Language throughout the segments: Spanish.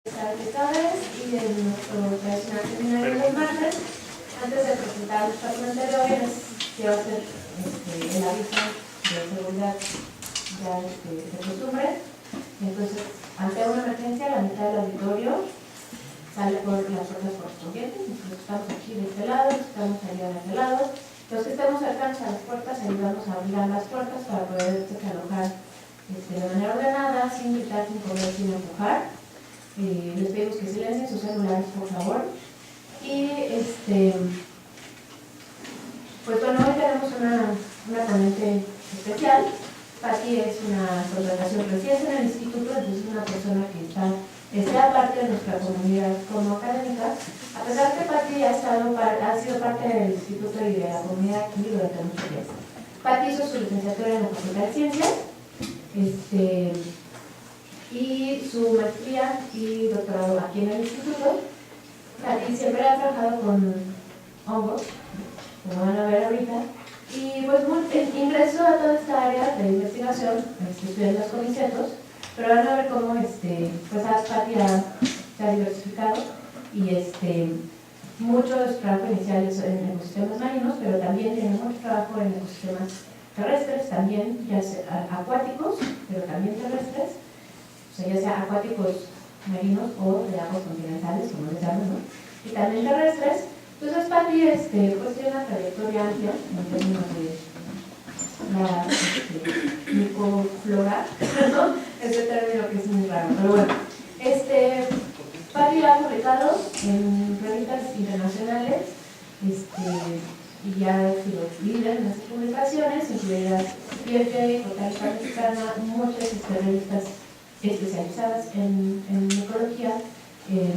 Agricultores y de nuestro tradicional seminario de los martes. Antes de presentar nuestra ponencia de hoy, les quiero hacer el aviso de seguridad ya de costumbre. Entonces, ante una emergencia, la mitad del auditorio sale por las puertas correspondientes. Nosotros estamos aquí de este lado, estamos allá de este lado. Los que estamos cercanos a las puertas, ayudamos a abrir las puertas para poder desalojar de manera ordenada, sin gritar, sin correr, sin empujar. Les pedimos que silencien sus celulares, por favor. Y pues bueno, hoy tenemos una ponente especial. Patti es una contratación reciente en el instituto, entonces es una persona que sea parte de nuestra comunidad como académica. A pesar que Patti ha sido parte del instituto y de la comunidad aquí durante mucho tiempo. Patti hizo su licenciatura en la Facultad de Ciencias. Y su maestría y doctorado aquí en el instituto. Patti siempre ha trabajado con hongos, como van a ver ahorita, y pues ingresó a toda esta área de investigación, estudiando los conicetos, pero van a ver cómo pues Patti se ha diversificado y mucho de su trabajo inicial es en ecosistemas marinos, pero también tiene mucho trabajo en ecosistemas terrestres, también ya sea acuáticos, pero también terrestres. O sea, ya sea acuáticos marinos o de aguas continentales, como les llaman, ¿no? Y también terrestres. Entonces, Patti pues tiene una trayectoria amplia en términos de la microflora, ¿no? Ese término que es muy raro, pero bueno. Patti ha publicado en revistas internacionales y ya ha sido líder en esas publicaciones, incluidas PFA, Botánica Mexicana, muchas revistas especializadas en micología, en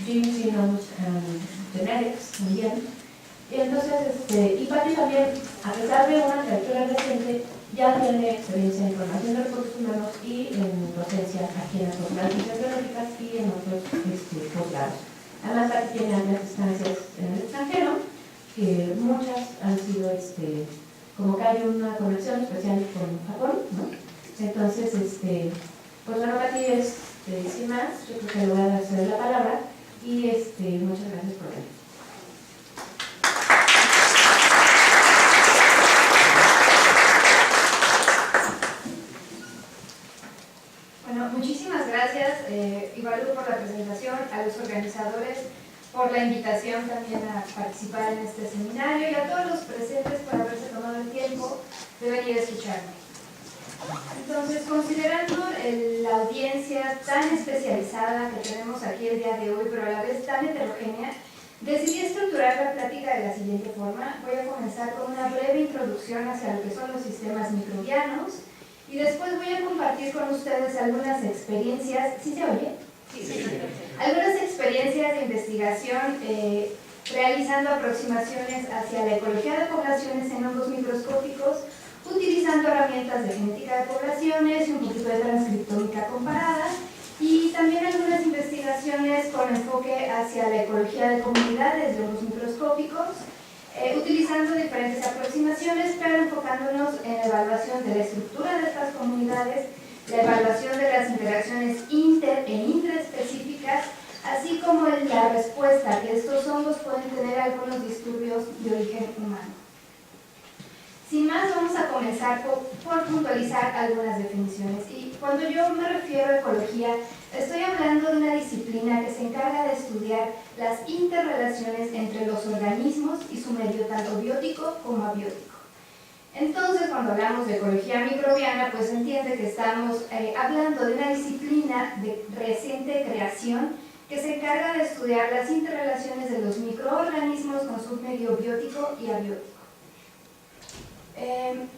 Genes, Genomes and Genetics también. Y entonces, y Patti también, a pesar de una trayectoria reciente, ya tiene experiencia en formación de recursos humanos y en docencia aquí en las facultades biológicas y en otros posgrados. Además, Patti tiene amplias estancias en el extranjero, que muchas han sido, como que hay una conexión especial con Japón, ¿no? Entonces, pues bueno, Patti sin más, yo creo que le voy a dar la palabra y muchas gracias por venir. Bueno, muchísimas gracias, Ivalu, por la presentación, a los organizadores por la invitación también a participar en este seminario y a todos los presentes por haberse tomado el tiempo de venir a escucharme. Entonces, considerando la audiencia tan especializada que tenemos aquí el día de hoy, pero a la vez tan heterogénea, decidí estructurar la plática de la siguiente forma. Voy a comenzar con una breve introducción hacia lo que son los sistemas microbianos y después voy a compartir con ustedes algunas experiencias. ¿Sí se oye? Sí. Algunas experiencias de investigación realizando aproximaciones hacia la ecología de poblaciones en hongos microscópicos, utilizando herramientas de genética de poblaciones y un poquito de transcriptómica comparada, y también algunas investigaciones con enfoque hacia la ecología de comunidades de hongos microscópicos, utilizando diferentes aproximaciones, pero enfocándonos en la evaluación de la estructura de estas comunidades, la evaluación de las interacciones inter e intraespecíficas, así como la respuesta que estos hongos pueden tener a algunos disturbios de origen humano. Sin más, vamos a comenzar por puntualizar algunas definiciones. Y cuando yo me refiero a ecología, estoy hablando de una disciplina que se encarga de estudiar las interrelaciones entre los organismos y su medio tanto biótico como abiótico. Entonces, cuando hablamos de ecología microbiana, pues se entiende que estamos hablando de una disciplina de reciente creación que se encarga de estudiar las interrelaciones de los microorganismos con su medio biótico y abiótico.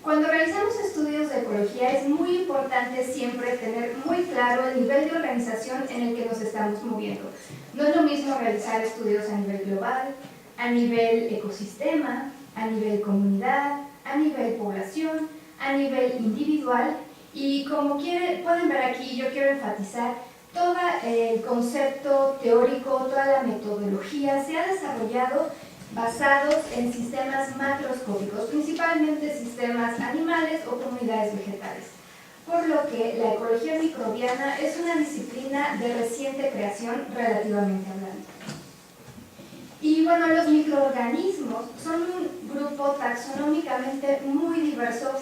Cuando realizamos estudios de ecología es muy importante siempre tener muy claro el nivel de organización en el que nos estamos moviendo. No es lo mismo realizar estudios a nivel global, a nivel ecosistema, a nivel comunidad, a nivel población, a nivel individual, y como pueden ver aquí, yo quiero enfatizar todo el concepto teórico, toda la metodología se ha desarrollado basados en sistemas macroscópicos, principalmente sistemas animales o comunidades vegetales. por lo que la ecología microbiana es una disciplina de reciente creación relativamente hablando. Y bueno, los microorganismos son un grupo taxonómicamente muy diverso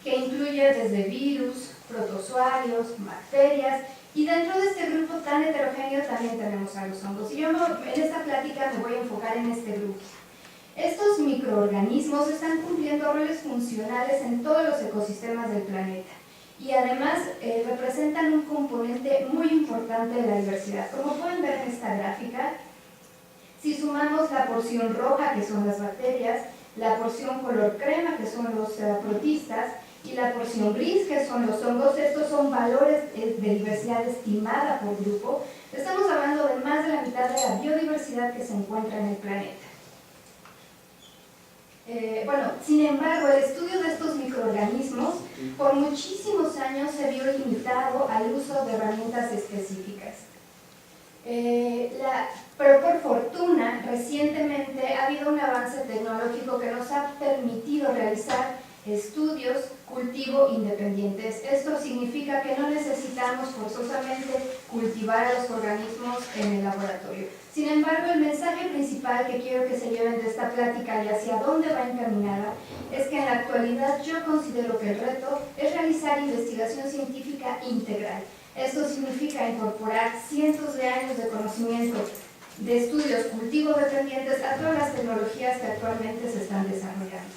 que incluye desde virus, protozoarios, bacterias, y dentro de este grupo tan heterogéneo también tenemos a los hongos. Y yo en esta plática me voy a enfocar en este grupo. Estos microorganismos están cumpliendo roles funcionales en todos los ecosistemas del planeta y además representan un componente muy importante de la diversidad. Como pueden ver en esta gráfica, si sumamos la porción roja, que son las bacterias, la porción color crema, que son los protistas, y la porción gris, que son los hongos, estos son valores de diversidad estimada por grupo. Estamos hablando de más de la mitad de la biodiversidad que se encuentra en el planeta. Bueno, sin embargo, el estudio de estos microorganismos por muchísimos años se vio limitado al uso de herramientas específicas. Pero por fortuna, recientemente ha habido un avance tecnológico que nos ha permitido realizar estudios cultivo independientes. Esto significa que no necesitamos forzosamente cultivar a los organismos en el laboratorio. Sin embargo, el mensaje principal que quiero que se lleven de esta plática y hacia dónde va encaminada es que en la actualidad yo considero que el reto es realizar investigación científica integral. Esto significa incorporar cientos de años de conocimiento de estudios cultivo dependientes a todas las tecnologías que actualmente se están desarrollando.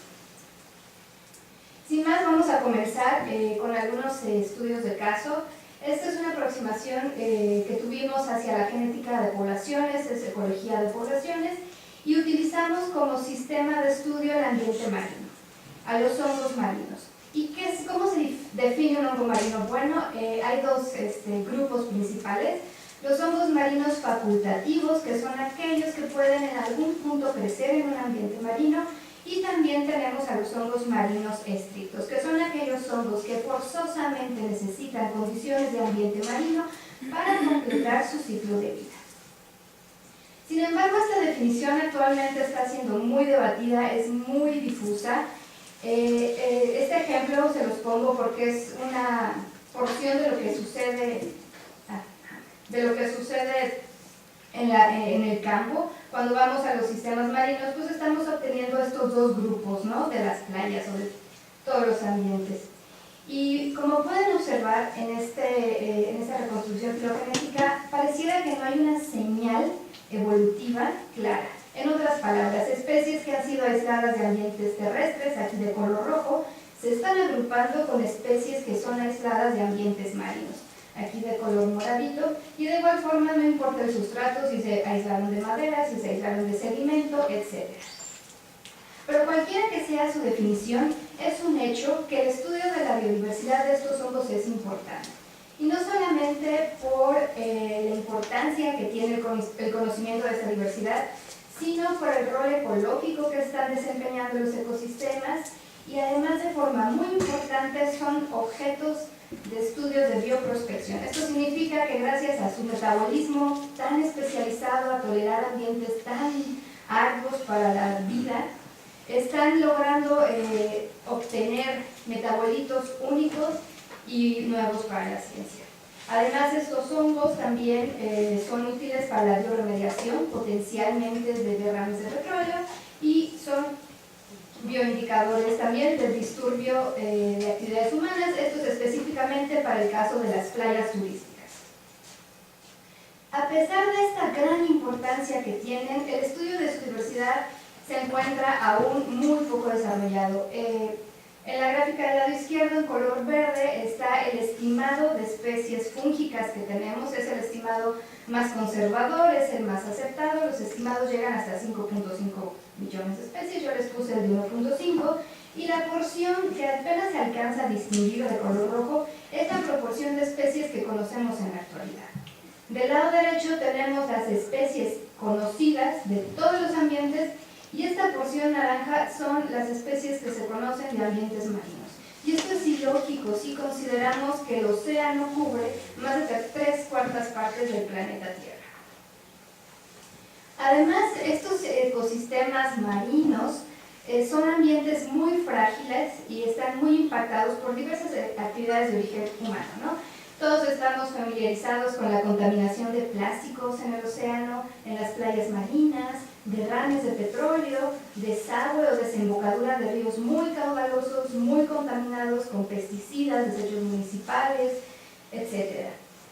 Sin más, vamos a comenzar con algunos estudios de caso. Esta es una aproximación que tuvimos hacia la genética de poblaciones, es ecología de poblaciones, y utilizamos como sistema de estudio el ambiente marino, a los hongos marinos. ¿Y cómo se define un hongo marino? Bueno, hay dos grupos principales. Los hongos marinos facultativos, que son aquellos que pueden en algún punto crecer en un ambiente marino, y también tenemos a los hongos marinos estrictos, que son aquellos hongos que forzosamente necesitan condiciones de ambiente marino para completar su ciclo de vida. Sin embargo, esta definición actualmente está siendo muy debatida, es muy difusa. Este ejemplo se los pongo porque es una porción de lo que sucede en el campo. Cuando vamos a los sistemas marinos, pues estamos obteniendo estos dos grupos, ¿no?, de las playas o de todos los ambientes. Y como pueden observar en esta reconstrucción filogenética, pareciera que no hay una señal evolutiva clara. En otras palabras, especies que han sido aisladas de ambientes terrestres, aquí de color rojo, se están agrupando con especies que son aisladas de ambientes marinos, aquí de color moradito, y de igual forma no importa el sustrato, si se aislaron de madera, si se aislaron de sedimento, etc. Pero cualquiera que sea su definición, es un hecho que el estudio de la biodiversidad de estos hongos es importante. Y no solamente por la importancia que tiene el conocimiento de esta diversidad, sino por el rol ecológico que están desempeñando los ecosistemas, y además de forma muy importante son objetos de estudios de bioprospección. Esto significa que gracias a su metabolismo tan especializado, a tolerar ambientes tan arduos para la vida, están logrando obtener metabolitos únicos y nuevos para la ciencia. Además, estos hongos también son útiles para la bioremediación, potencialmente de derrames de petróleo, y son bioindicadores también del disturbio de actividades humanas, esto es específicamente para el caso de las playas turísticas. A pesar de esta gran importancia que tienen, el estudio de su diversidad se encuentra aún muy poco desarrollado. En la gráfica del lado izquierdo, en color verde, está el estimado de especies fúngicas que tenemos. Es el estimado más conservador, es el más aceptado. Los estimados llegan hasta 5.5 millones de especies, yo les puse el de 1.5, y la porción que apenas se alcanza a distinguir de color rojo es la proporción de especies que conocemos en la actualidad. Del lado derecho tenemos las especies conocidas de todos los ambientes, y esta porción naranja son las especies que se conocen de ambientes marinos. Y esto es ilógico si consideramos que el océano cubre más de 3/4 partes del planeta Tierra. Además, estos ecosistemas marinos son ambientes muy frágiles y están muy impactados por diversas actividades de origen humano, ¿no? Todos estamos familiarizados con la contaminación de plásticos en el océano, en las playas marinas, derrames de petróleo, desagüe o desembocadura de ríos muy caudalosos, muy contaminados con pesticidas, desechos municipales, etc.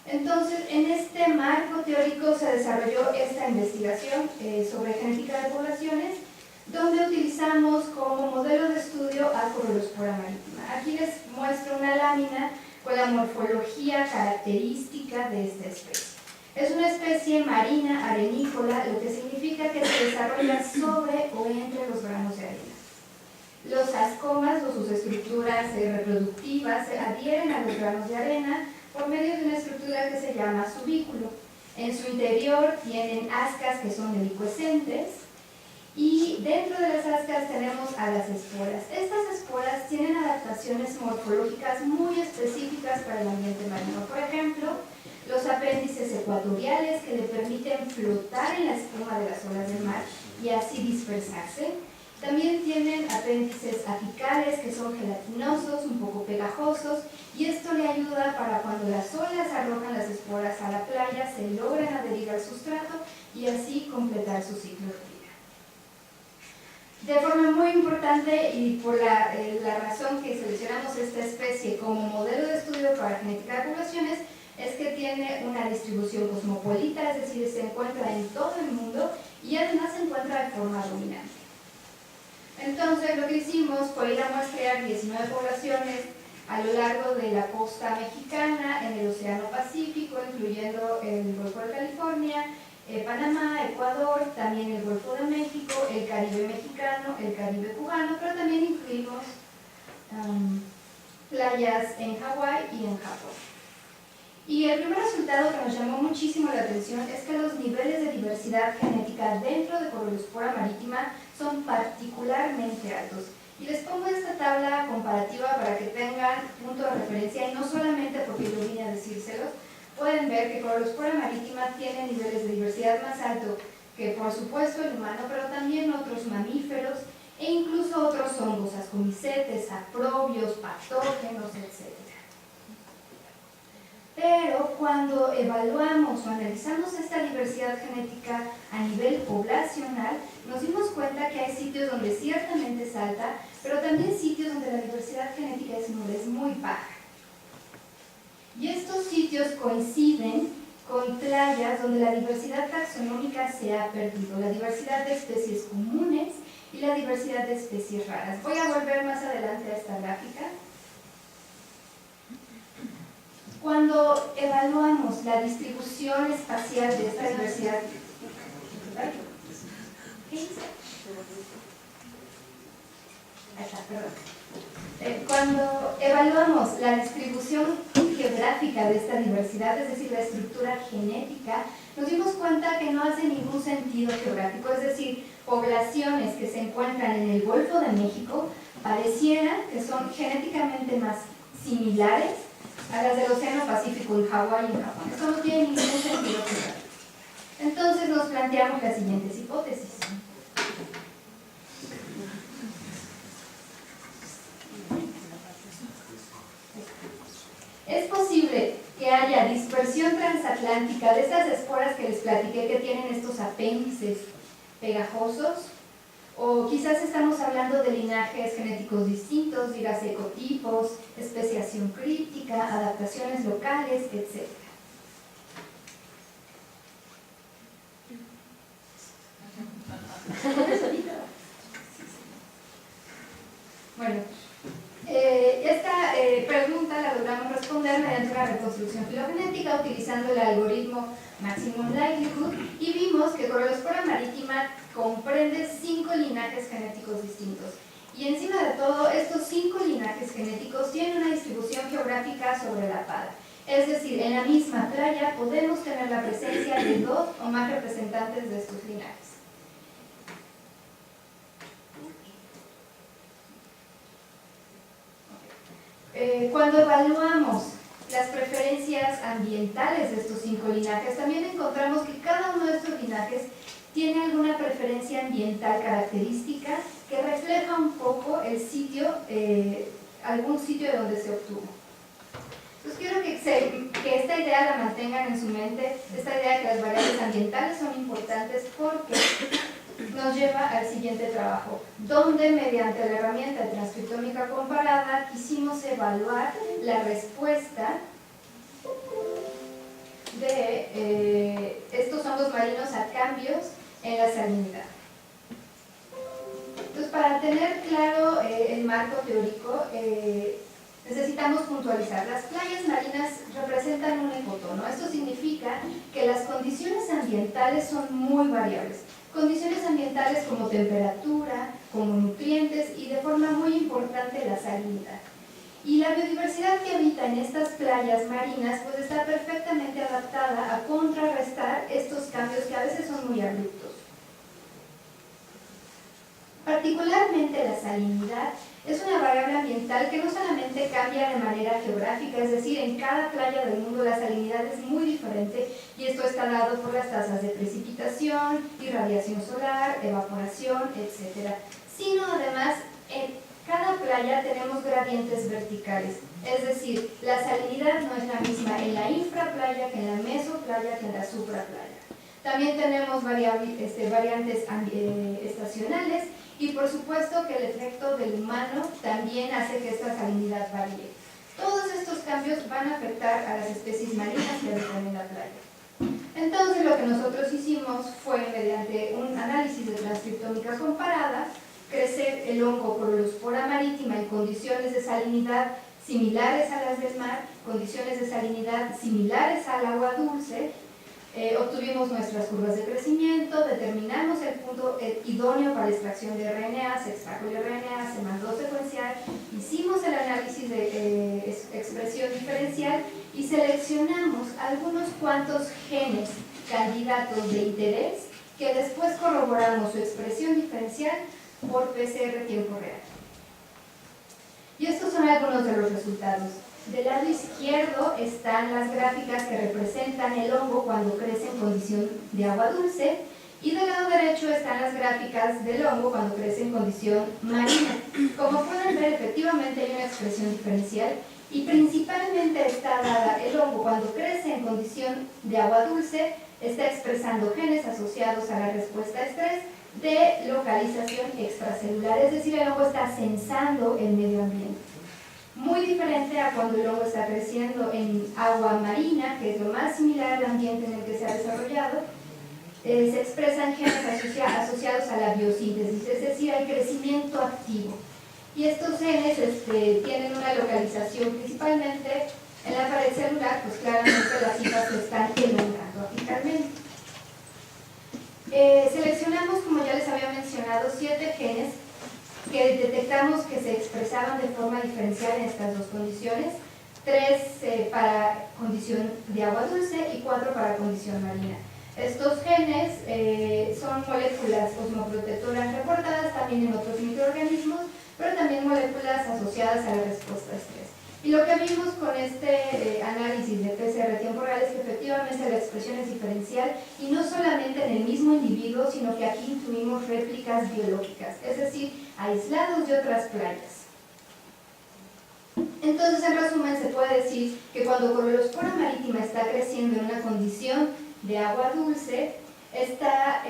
Entonces, en este marco teórico se desarrolló esta investigación sobre genética de poblaciones, donde utilizamos como modelo de estudio a Corolospora marítima. Aquí les muestro una lámina con la morfología característica de esta especie. Es una especie marina arenícola, lo que significa que se desarrolla sobre o entre los granos de arena. Los ascomas o sus estructuras reproductivas se adhieren a los granos de arena por medio de una estructura que se llama subículo. En su interior tienen ascas que son helicoescentes y dentro de las ascas tenemos a las esporas. Estas esporas tienen adaptaciones morfológicas muy específicas para el ambiente marino. Por ejemplo, los apéndices ecuatoriales que le permiten flotar en la espuma de las olas del mar y así dispersarse. También tienen apéndices apicales que son gelatinosos, un poco pegajosos, y esto le ayuda para cuando las olas arrojan las esporas a la playa, se logran adherir al sustrato y así completar su ciclo de vida. De forma muy importante y por la razón que seleccionamos esta especie como modelo de estudio para genética de poblaciones es que tiene una distribución cosmopolita, es decir, se encuentra en todo el mundo y además se encuentra de forma dominante. Entonces lo que hicimos fue ir a muestrear 19 poblaciones a lo largo de la costa mexicana, en el Océano Pacífico, incluyendo el Golfo de California, Panamá, Ecuador, también el Golfo de México, el Caribe mexicano, el Caribe cubano, pero también incluimos playas en Hawái y en Japón. Y el primer resultado que nos llamó muchísimo la atención es que los niveles de diversidad genética dentro de Corolospora marítima son particularmente altos. Y les pongo esta tabla comparativa para que tengan punto de referencia y no solamente porque yo vine a decírselos. Pueden ver que Corolospora marítima tiene niveles de diversidad más alto que por supuesto el humano, pero también otros mamíferos e incluso otros hongos, ascomicetes, saprobios, patógenos, etc. Pero cuando evaluamos o analizamos esta diversidad genética a nivel poblacional, nos dimos cuenta que hay sitios donde ciertamente es alta, pero también sitios donde la diversidad genética es muy baja. Y estos sitios coinciden con playas donde la diversidad taxonómica se ha perdido, la diversidad de especies comunes y la diversidad de especies raras. Voy a volver más adelante a esta gráfica. Cuando evaluamos la distribución espacial de esta diversidad, cuando evaluamos la distribución geográfica de esta diversidad, es decir, la estructura genética, nos dimos cuenta que no hace ningún sentido geográfico, es decir, poblaciones que se encuentran en el Golfo de México parecieran que son genéticamente más similares a las del Océano Pacífico en Hawái y en Japón. Esto no tiene ningún sentido geográfico. Entonces nos planteamos las siguientes hipótesis. Es posible que haya dispersión transatlántica de estas esporas que les platiqué que tienen estos apéndices pegajosos, o quizás estamos hablando de linajes genéticos distintos, dígase ecotipos, especiación críptica, adaptaciones locales, etc. Bueno, esta pregunta la logramos responder mediante una reconstrucción filogenética utilizando el algoritmo Maximum Likelihood y vimos que Corolospora marítima comprende 5 linajes genéticos distintos. Y encima de todo, estos 5 linajes genéticos tienen una distribución geográfica sobrelapada. Es decir, en la misma playa podemos tener la presencia de 2 o más representantes de estos linajes. Cuando evaluamos las preferencias ambientales de estos 5 linajes, también encontramos que cada uno de estos linajes tiene alguna preferencia ambiental característica que refleja un poco el sitio, algún sitio de donde se obtuvo. Entonces quiero que esta idea la mantengan en su mente, esta idea de que las variables ambientales son importantes porque nos lleva al siguiente trabajo, donde mediante la herramienta de transcriptómica comparada quisimos evaluar la respuesta de estos hongos marinos a cambios en la salinidad. Entonces, para tener claro el marco teórico, necesitamos puntualizar. Las playas marinas representan un ecotono. Esto significa que las condiciones ambientales son muy variables. Condiciones ambientales como temperatura, como nutrientes y de forma muy importante la salinidad. Y la biodiversidad que habita en estas playas marinas pues está perfectamente adaptada a contrarrestar estos cambios que a veces son muy abruptos. Particularmente la salinidad es una variable ambiental que no solamente cambia de manera geográfica, es decir, en cada playa del mundo la salinidad es muy diferente y esto está dado por las tasas de precipitación, irradiación solar, evaporación, etc. Sino además en cada playa tenemos gradientes verticales, es decir, la salinidad no es la misma en la infraplaya que en la mesoplaya que en la supraplaya. También tenemos variantes estacionales y por supuesto que el efecto del humano también hace que esta salinidad varíe. Todos estos cambios van a afectar a las especies marinas que habitan en la playa. Entonces lo que nosotros hicimos fue, mediante un análisis de transcriptómica comparada, crecer el hongo Corolospora marítima en condiciones de salinidad similares a las del mar, condiciones de salinidad similares al agua dulce. Obtuvimos nuestras curvas de crecimiento, determinamos el punto idóneo para la extracción de RNA, se extrajo el RNA, se mandó secuenciar, hicimos el análisis de expresión diferencial y seleccionamos algunos cuantos genes candidatos de interés que después corroboramos su expresión diferencial por PCR tiempo real. Y estos son algunos de los resultados. Del lado izquierdo están las gráficas que representan el hongo cuando crece en condición de agua dulce y del lado derecho están las gráficas del hongo cuando crece en condición marina. Como pueden ver, efectivamente hay una expresión diferencial y principalmente está dada el hongo cuando crece en condición de agua dulce, está expresando genes asociados a la respuesta a estrés de localización extracelular, es decir, el hongo está sensando el medio ambiente. Muy diferente a cuando el hongo está creciendo en agua marina, que es lo más similar al ambiente en el que se ha desarrollado, se expresan genes asociados a la biosíntesis, es decir, al crecimiento activo. Y estos genes tienen una localización principalmente en la pared celular, pues claramente las citas se están elongando apicalmente. Seleccionamos, como ya les había mencionado, 7 genes que detectamos que se expresaban de forma diferencial en estas dos condiciones, 3 para condición de agua dulce y 4 para condición marina. Estos genes son moléculas osmoprotectoras reportadas también en otros microorganismos, pero también moléculas asociadas a la respuesta a estrés. Y lo que vimos con este análisis de PCR tiempo real es que efectivamente la expresión es diferencial y no solamente en el mismo individuo, sino que aquí incluimos réplicas biológicas, es decir, aislados de otras playas. Entonces, en resumen, se puede decir que cuando Corolospora marítima está creciendo en una condición de agua dulce, está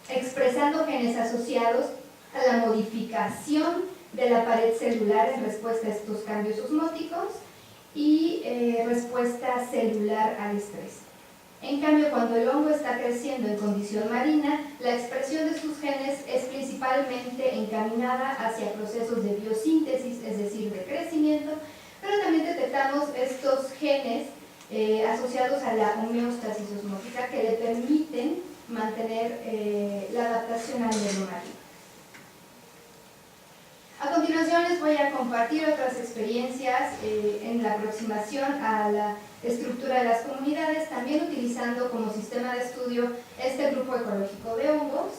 expresando genes asociados a la modificación de la pared celular en respuesta a estos cambios osmóticos y respuesta celular al estrés. En cambio, cuando el hongo está creciendo en condición marina, la expresión de sus genes es principalmente encaminada hacia procesos de biosíntesis, es decir, de crecimiento, pero también detectamos estos genes asociados a la homeostasis osmótica que le permiten mantener la adaptación al medio marino. A continuación les voy a compartir otras experiencias en la aproximación a la estructura de las comunidades, también utilizando como sistema de estudio este grupo ecológico de hongos,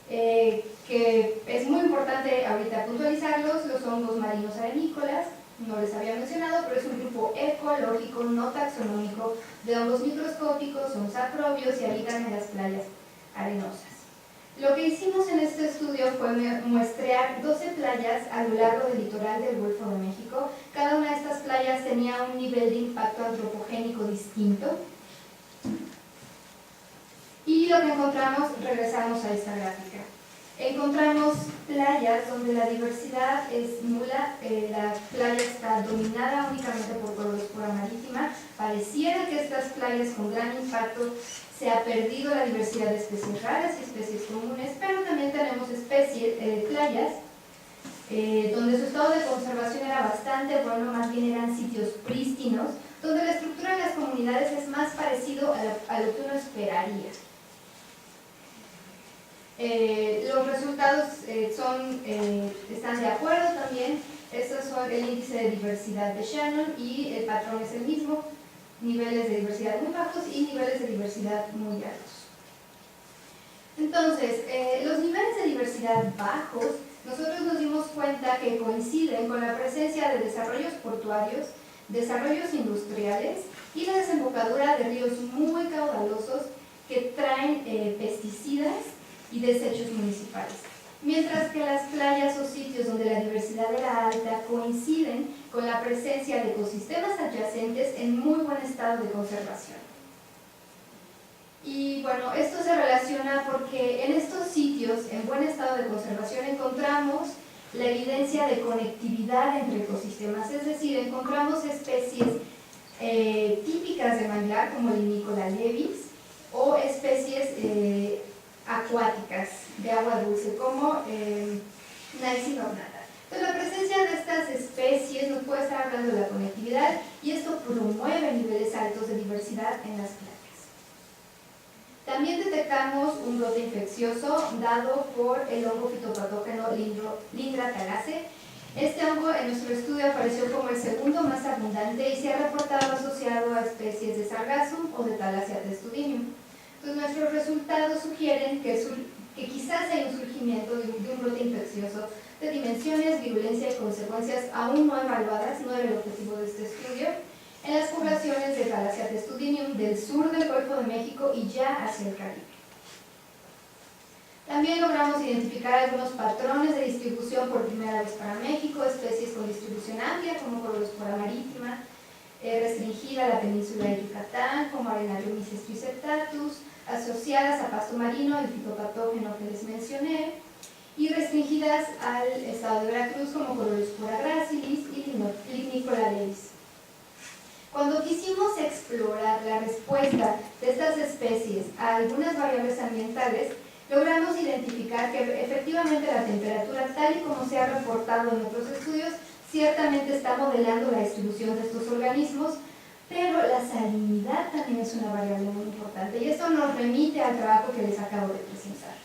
que es muy importante ahorita puntualizarlos, los hongos marinos arenícolas, no les había mencionado, pero es un grupo ecológico no taxonómico de hongos microscópicos, son saprobios y habitan en las playas arenosas. Lo que hicimos en este estudio fue muestrear 12 playas a lo largo del litoral del Golfo de México. Cada una de estas playas tenía un nivel de impacto antropogénico distinto. Y lo que encontramos, regresamos a esta gráfica. Encontramos playas donde la diversidad es nula, la playa está dominada únicamente por colospora marítima. Pareciera que estas playas con gran impacto se ha perdido la diversidad de especies raras y especies comunes, pero también tenemos playas donde su estado de conservación era bastante bueno, más bien eran sitios prístinos, donde la estructura de las comunidades es más parecido a lo que uno esperaría. Los resultados están de acuerdo también. Estos son el índice de diversidad de Shannon y el patrón es el mismo, niveles de diversidad muy bajos y niveles de diversidad muy altos. Entonces, los niveles de diversidad bajos, nosotros nos dimos cuenta que coinciden con la presencia de desarrollos portuarios, desarrollos industriales y la desembocadura de ríos muy caudalosos que traen pesticidas y desechos municipales. Mientras que las playas o sitios donde la diversidad era alta coinciden con la presencia de ecosistemas adyacentes en muy buen estado de conservación. Y bueno, esto se relaciona porque en estos sitios en buen estado de conservación encontramos la evidencia de conectividad entre ecosistemas, es decir, encontramos especies típicas de manglar como Limicola levis o especies acuáticas de agua dulce como Naisina ornata. Entonces la presencia de estas especies nos puede estar hablando de la conectividad y esto promueve niveles altos de diversidad en las playas. También detectamos un brote infeccioso dado por el hongo fitopatógeno Lindra thalaceae. Este hongo en nuestro estudio apareció como el segundo más abundante y se ha reportado asociado a especies de Sargassum o de Thalassia testudinium. Entonces nuestros resultados sugieren que quizás hay un surgimiento de un brote infeccioso de dimensiones, virulencia y consecuencias aún no evaluadas, no era el objetivo de este estudio, en las poblaciones de Thalassia testudinium del sur del Golfo de México y ya hacia el Caribe. También logramos identificar algunos patrones de distribución por primera vez para México, especies con distribución amplia como Colospora marítima, restringida a la península de Yucatán como Arenalomyces triceptatus, asociadas a pasto marino, el fitopatógeno que les mencioné, y restringidas al estado de Veracruz como Colospora gracilis y Limicola levis. Cuando quisimos explorar la respuesta de estas especies a algunas variables ambientales, logramos identificar que efectivamente la temperatura, tal y como se ha reportado en otros estudios, ciertamente está modelando la distribución de estos organismos, pero la salinidad también es una variable muy importante y esto nos remite al trabajo que les acabo de presentar.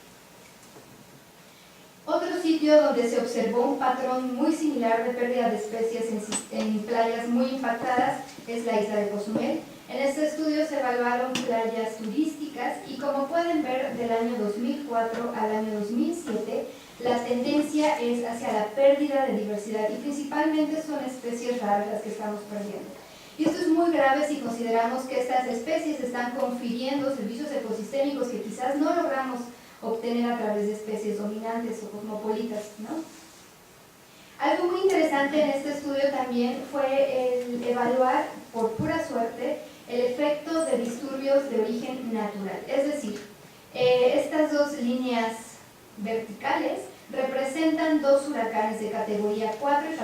Otro sitio donde se observó un patrón muy similar de pérdida de especies en playas muy impactadas es la isla de Cozumel. En este estudio se evaluaron playas turísticas y como pueden ver del año 2004 al año 2007 la tendencia es hacia la pérdida de diversidad y principalmente son especies raras las que estamos perdiendo. Y esto es muy grave si consideramos que estas especies están confiriendo servicios ecosistémicos que quizás no logramos obtener a través de especies dominantes o cosmopolitas, ¿no? Algo muy interesante en este estudio también fue el evaluar, por pura suerte, el efecto de disturbios de origen natural. Es decir, estas dos líneas verticales representan dos huracanes de categoría 4 y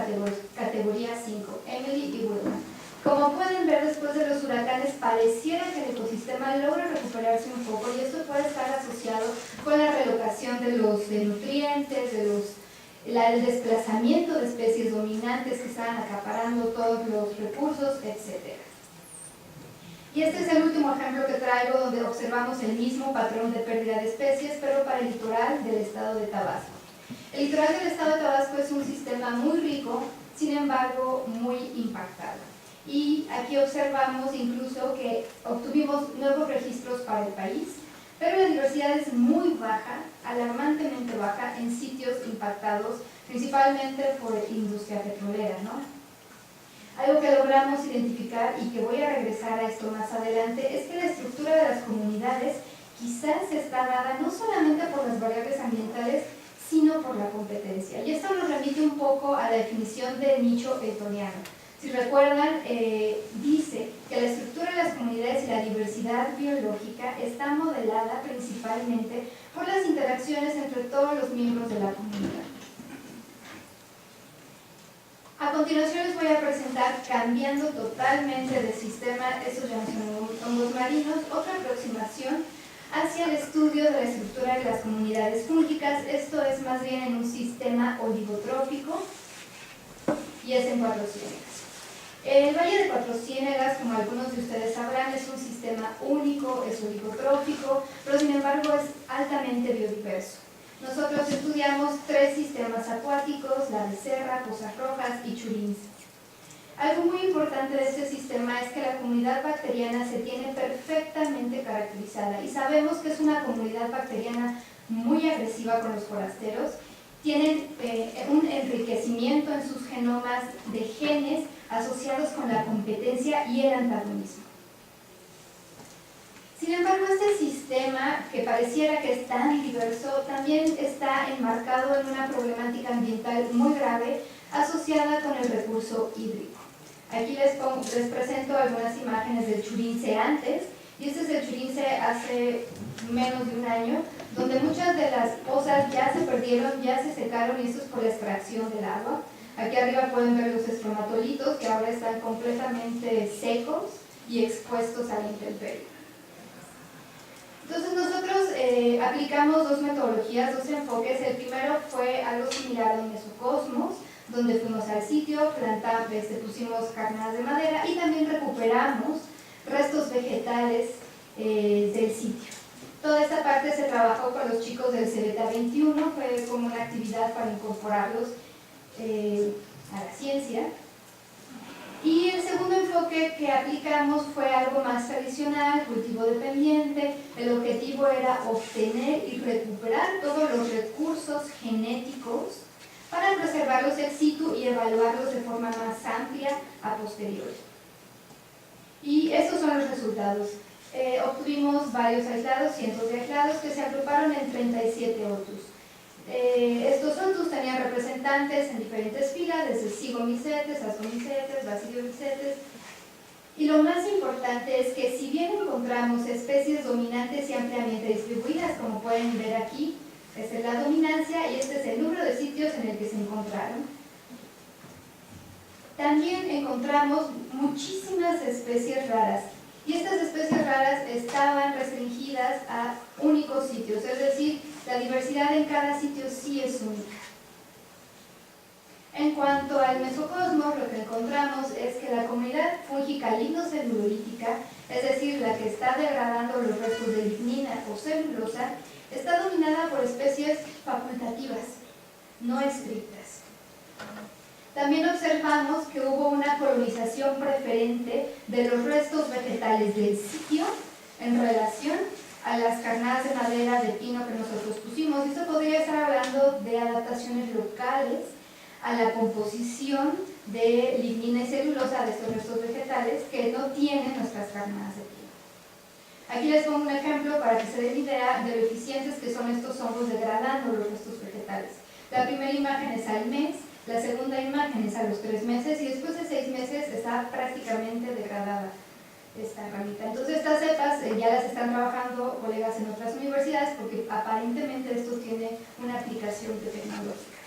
categoría 5, Emily y Wilma. Como pueden ver, después de los huracanes pareciera que el ecosistema logra recuperarse un poco y esto puede estar asociado con la relocación de nutrientes, el desplazamiento de especies dominantes que están acaparando todos los recursos, etc. Y este es el último ejemplo que traigo donde observamos el mismo patrón de pérdida de especies, pero para el litoral del estado de Tabasco. El litoral del estado de Tabasco es un sistema muy rico, sin embargo muy impactado. Y aquí observamos incluso que obtuvimos nuevos registros para el país, pero la diversidad es muy baja, alarmantemente baja en sitios impactados principalmente por industria petrolera, ¿no? Algo que logramos identificar y que voy a regresar a esto más adelante es que la estructura de las comunidades quizás está dada no solamente por las variables ambientales, sino por la competencia. Y esto nos remite un poco a la definición de nicho eltoniano. Si recuerdan, dice que la estructura de las comunidades y la diversidad biológica está modelada principalmente por las interacciones entre todos los miembros de la comunidad. A continuación les voy a presentar, cambiando totalmente de sistema, estos ya no son hongos marinos, otra aproximación hacia el estudio de la estructura de las comunidades fúngicas. Esto es más bien en un sistema oligotrópico y es en Cuatro Ciénegas. El Valle de Cuatro Ciénegas, como algunos de ustedes sabrán, es un sistema único, es oligotrópico, pero sin embargo es altamente biodiverso. Nosotros estudiamos 3 sistemas acuáticos, la becerra, Pozas Rojas y Churins. Algo muy importante de este sistema es que la comunidad bacteriana se tiene perfectamente caracterizada y sabemos que es una comunidad bacteriana muy agresiva con los forasteros. Tienen un enriquecimiento en sus genomas de genes asociados con la competencia y el antagonismo. Sin embargo, este sistema, que pareciera que es tan diverso, también está enmarcado en una problemática ambiental muy grave asociada con el recurso hídrico. Aquí les presento algunas imágenes del Churince antes, y este es el Churince hace menos de un año, donde muchas de las pozas ya se perdieron, ya se secaron, y esto es por la extracción del agua. Aquí arriba pueden ver los estromatolitos que ahora están completamente secos y expuestos a la intemperie. Entonces nosotros aplicamos 2 metodologías, 2 enfoques. El primero fue algo similar a un mesocosmos, donde fuimos al sitio, plantamos, pusimos carnadas de madera y también recuperamos restos vegetales del sitio. Toda esta parte se trabajó con los chicos del CBTA 21, fue como una actividad para incorporarlos a la ciencia. Y el segundo enfoque que aplicamos fue algo más tradicional, cultivo dependiente. El objetivo era obtener y recuperar todos los recursos genéticos para preservarlos ex situ y evaluarlos de forma más amplia a posteriori. Y estos son los resultados. Obtuvimos varios aislados, cientos de aislados que se agruparon en 37 otus. Estos otus tenían representantes en diferentes filas, desde Zygomycetes, Ascomycetes, Bacillomycetes. Y lo más importante es que si bien encontramos especies dominantes y ampliamente distribuidas, como pueden ver aquí, esta es la dominancia y este es el número de sitios en el que se encontraron, también encontramos muchísimas especies raras. Y estas especies raras estaban restringidas a únicos sitios, es decir, la diversidad en cada sitio sí es única. En cuanto al mesocosmos, lo que encontramos es que la comunidad fúngica lignocelulolítica, es decir, la que está degradando los restos de lignina o celulosa, está dominada por especies facultativas, no estrictas. También observamos que hubo una colonización preferente de los restos vegetales del sitio en relación a las carnadas de madera de pino que nosotros pusimos. Esto podría estar hablando de adaptaciones locales a la composición de lignina y celulosa de estos restos vegetales que no tienen nuestras carnadas de pino. Aquí les pongo un ejemplo para que se den idea de lo eficientes que son estos hongos degradando los restos vegetales. La primera imagen es al mes, la segunda imagen es a los 3 meses y después de 6 meses está prácticamente degradada esta ramita. Entonces estas cepas ya las están trabajando colegas en otras universidades porque aparentemente esto tiene una aplicación biotecnológica.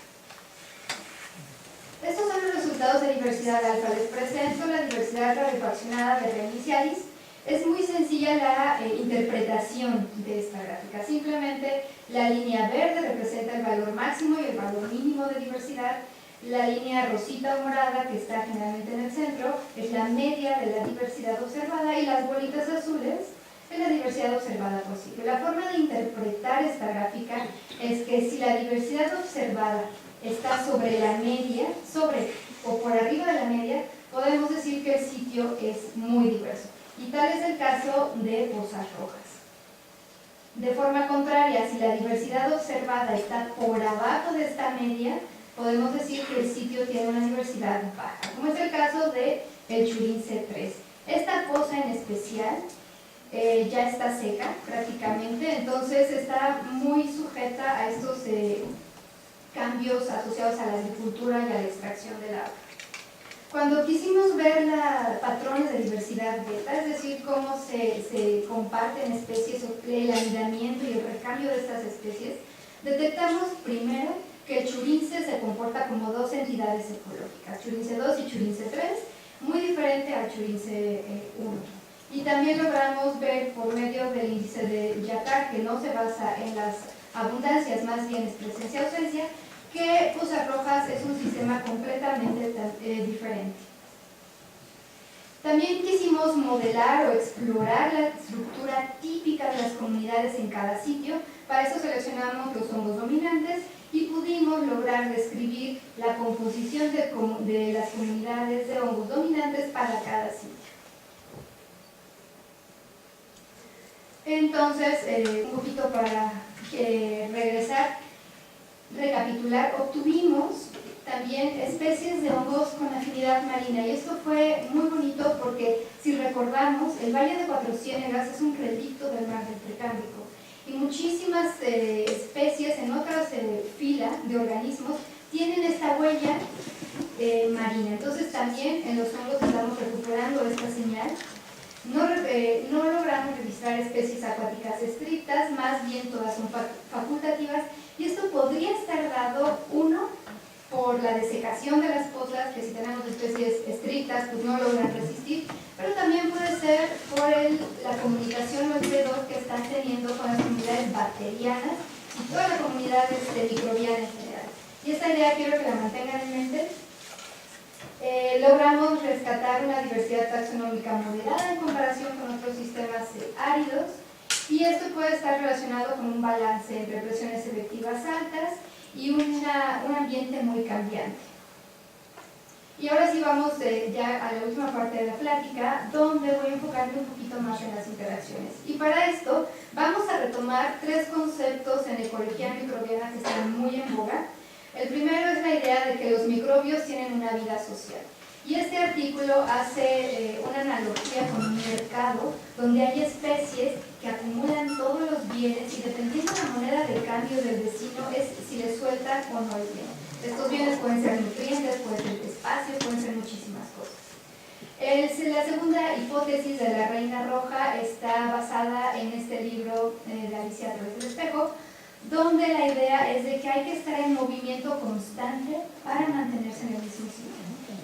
Estos son los resultados de diversidad alfa. Les presento la diversidad rarefaccionada de Reinicialis. Es muy sencilla la interpretación de esta gráfica. Simplemente la línea verde representa el valor máximo y el valor mínimo de diversidad. La línea rosita o morada, que está generalmente en el centro, es la media de la diversidad observada y las bolitas azules es la diversidad observada posible. La forma de interpretar esta gráfica es que si la diversidad observada está sobre la media, sobre o por arriba de la media, podemos decir que el sitio es muy diverso. Y tal es el caso de Pozas Rojas. De forma contraria, si la diversidad observada está por abajo de esta media, podemos decir que el sitio tiene una diversidad baja, como es el caso del Churince 3. Esta poza en especial ya está seca prácticamente, entonces está muy sujeta a estos cambios asociados a la agricultura y a la extracción del agua. Cuando quisimos ver patrones de diversidad beta, es decir, cómo se comparten especies, el anidamiento y el recambio de estas especies, detectamos primero que el Churince se comporta como dos entidades ecológicas, Churince 2 y Churince 3, muy diferente al Churince 1. Y también logramos ver por medio del índice de Yacar, que no se basa en las abundancias, más bien es presencia-ausencia, que Pozas Rojas es un sistema completamente diferente. También quisimos modelar o explorar la estructura típica de las comunidades en cada sitio. Para eso seleccionamos los hongos dominantes y pudimos lograr describir la composición de las comunidades de hongos dominantes para cada sitio. Entonces, un poquito para recapitular, obtuvimos también especies de hongos con afinidad marina, y esto fue muy bonito porque, si recordamos, el Valle de Cuatro Ciénegas es un relicto del mar del Precámbrico, y muchísimas especies en otras filas de organismos tienen esta huella marina. Entonces también en los hongos estamos recuperando esta señal. No logramos registrar especies acuáticas estrictas, más bien todas son facultativas, y esto podría estar dado, uno, por la desecación de las pozas, que si tenemos especies estrictas pues no logran resistir, pero también puede ser por la comunicación o el trade-off que están teniendo con las comunidades bacterianas y toda la comunidad microbiana en general. Y esta idea quiero que la mantengan en mente. Logramos rescatar una diversidad taxonómica moderada en comparación con otros sistemas áridos, y esto puede estar relacionado con un balance entre presiones selectivas altas y un ambiente muy cambiante. Y ahora sí vamos ya a la última parte de la plática, donde voy a enfocarme un poquito más en las interacciones. Y para esto vamos a retomar tres conceptos en ecología microbiana que están muy en boga. El primero es la idea de que los microbios tienen una vida social. Y este artículo hace una analogía con un mercado donde hay especies que acumulan todos los bienes, y dependiendo de la moneda de cambio del vecino es si le sueltan o no el bien. Estos bienes pueden ser nutrientes, pueden ser espacios, pueden ser muchísimas cosas. La segunda hipótesis de la reina roja está basada en este libro de Alicia a través del espejo, donde la idea es de que hay que estar en movimiento constante para mantenerse en el mismo sitio.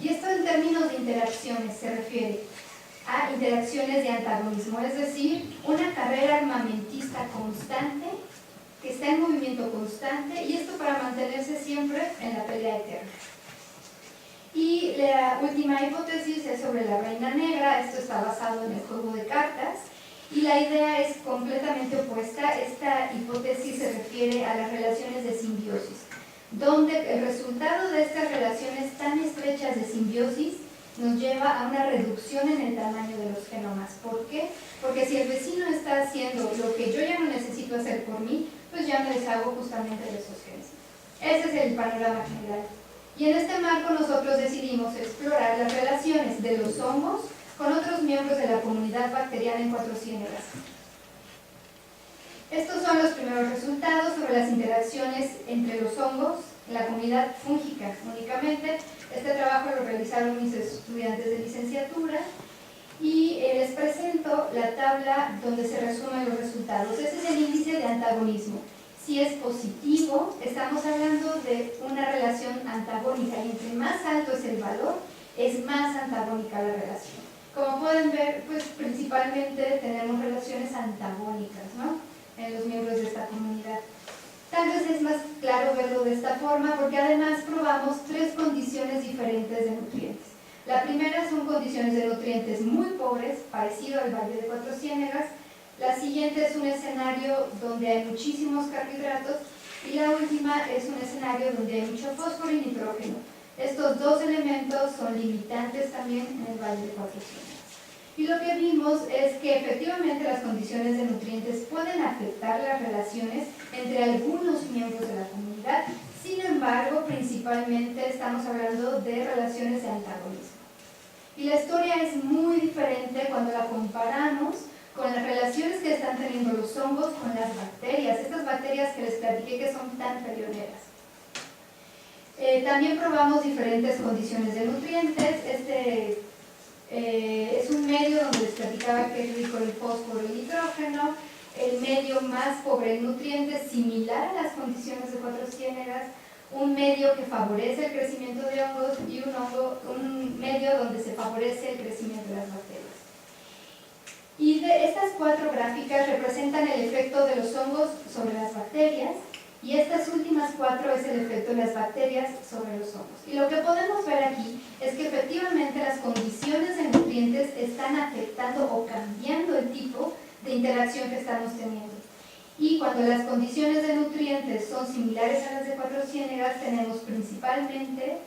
Y esto en términos de interacciones se refiere a interacciones de antagonismo, es decir, una carrera armamentista constante, que está en movimiento constante, y esto para mantenerse siempre en la pelea eterna. Y la última hipótesis es sobre la reina negra. Esto está basado en el juego de cartas, y la idea es completamente opuesta. Esta hipótesis se refiere a las relaciones de simbiosis, donde el resultado de estas relaciones tan estrechas de simbiosis nos lleva a una reducción en el tamaño de los genomas. ¿Por qué? Porque si el vecino está haciendo lo que yo ya no necesito hacer por mí, pues ya me deshago justamente de esos genes. Ese es el panorama general. Y en este marco nosotros decidimos explorar las relaciones de los hongos con otros miembros de la comunidad bacteriana en Cuatro Ciénegas. Estos son los primeros resultados sobre las interacciones entre los hongos en la comunidad fúngica únicamente. Este trabajo lo realizaron mis estudiantes de licenciatura, y les presento la tabla donde se resumen los resultados. Ese es el índice de antagonismo. Si es positivo, estamos hablando de una relación antagónica, y entre más alto es el valor, es más antagónica la relación. Como pueden ver, pues principalmente tenemos relaciones antagónicas, ¿no?, en los miembros de esta comunidad. Tal vez es más claro verlo de esta forma porque además probamos tres condiciones diferentes de nutrientes. La primera son condiciones de nutrientes muy pobres, parecido al Valle de Cuatro Ciénegas. La siguiente es un escenario donde hay muchísimos carbohidratos, y la última es un escenario donde hay mucho fósforo y nitrógeno. Estos dos elementos son limitantes también en el Valle de Cuatro Ciénegas. Y lo que vimos es que efectivamente las condiciones de nutrientes pueden afectar las relaciones entre algunos miembros de la comunidad. Sin embargo, principalmente estamos hablando de relaciones de antagonismo. Y la historia es muy diferente cuando la comparamos con las relaciones que están teniendo los hongos con las bacterias, estas bacterias que les platiqué que son tan peleoneras. También probamos diferentes condiciones de nutrientes. Es un medio donde les platicaba que es rico en fósforo y nitrógeno, el medio más pobre en nutrientes, similar a las condiciones de 4 ciénegas, un medio que favorece el crecimiento de hongos y un medio donde se favorece el crecimiento de las bacterias. Y de estas 4 gráficas representan el efecto de los hongos sobre las bacterias, y estas últimas 4 es el efecto de las bacterias sobre los hongos. Y lo que podemos ver aquí es que efectivamente las condiciones de nutrientes están afectando o cambiando el tipo de interacción que estamos teniendo. Y cuando las condiciones de nutrientes son similares a las de 4 ciénegas, tenemos principalmente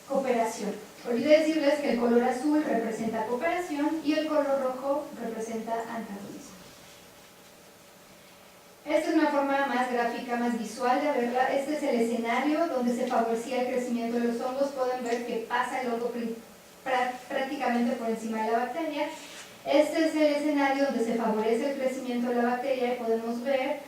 cooperación. Olvidé decirles que el color azul representa cooperación y el color rojo representa antagonismo. Esta es una forma más gráfica, más visual de verla. Este es el escenario donde se favorecía el crecimiento de los hongos. Pueden ver que pasa el hongo prácticamente por encima de la bacteria. Este es el escenario donde se favorece el crecimiento de la bacteria y podemos ver